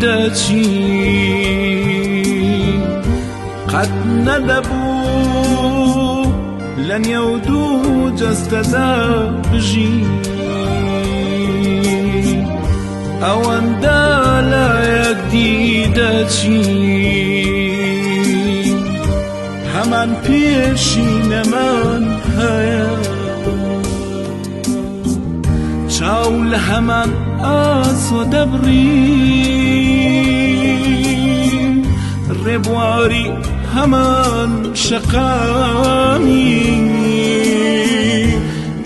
دەچی قەت نەدەبوو لە نێو دوو جەستەدا بژی ئەوەندە لە یەکدی دەچی هەمان پێشینەمان هەیە چاو لە هەمان ئاسۆ دەبڕی ڕێبواری هەمان شەقامی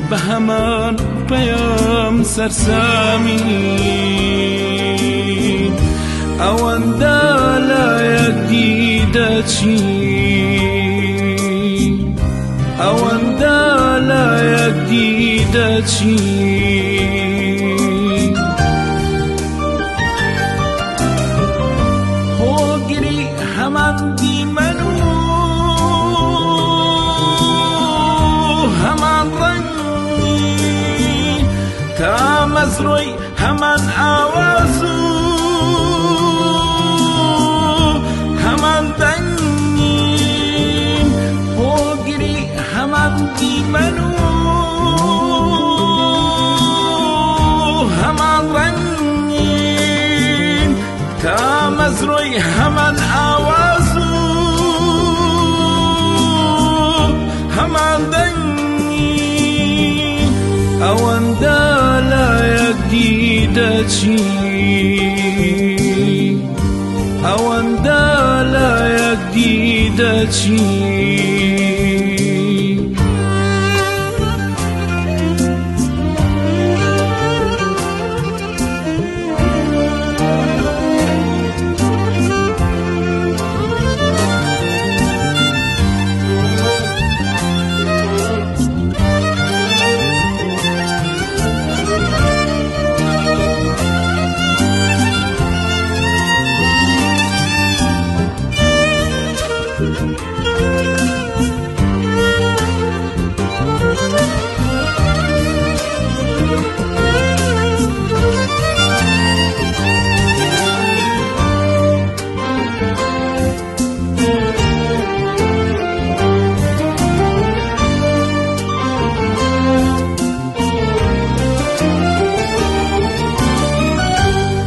بە هەمان پەیام سەرسامی ئەوەندە لە یەکدی دەچی ئەوەندە لە یەکدی دەچی هۆگری هەمان دیمەن و هەمان ڕەنگی تا مەزرۆی هەمان ئاواز و هەمان دەنگی هۆگری هەمان دیمەن و هەمان ڕەنگی تا مەزرۆی هەمان ئاواز و هەمان دەنگی ئەوەندە لە یەکدی دەچی ئەوەندە لە یەکدی دەچی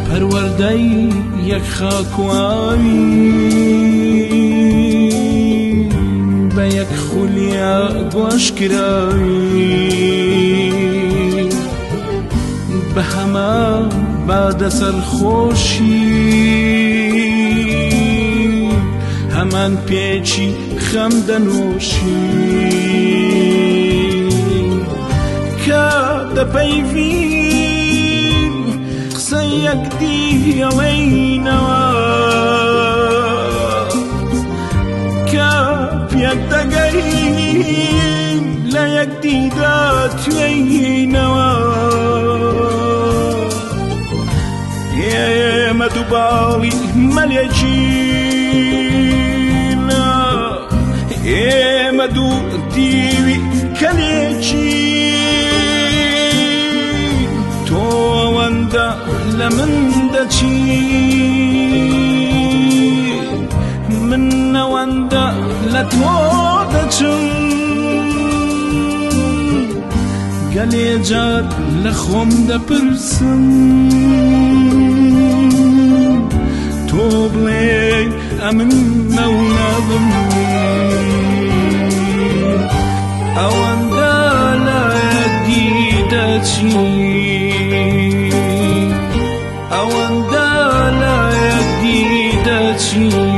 پەروەردەی یەک خاکواوی بە یەک خولیا گۆشکراوی بە هەمان بادە سەرخۆشی هەمان پێچی خەم دەنووشی کە دەپەیوین قسە یەکدی ئەڵێینەوە کە پێک دەگەین لە یەکدیدا توێینەوە ئێمە دوو باڵی مەلێکینە ئێمە دوو دیوی کەلێکی تۆ ئەوەندە لە من دەچی من ئەوەندە لە تۆ دەچم گەلێ جار لە خۆم دەپرسم تۆ بڵێ ئەمن نەونەبم ئەوەندە لە یەکدی دەچی ئەوەندە لە یەکدی دەچی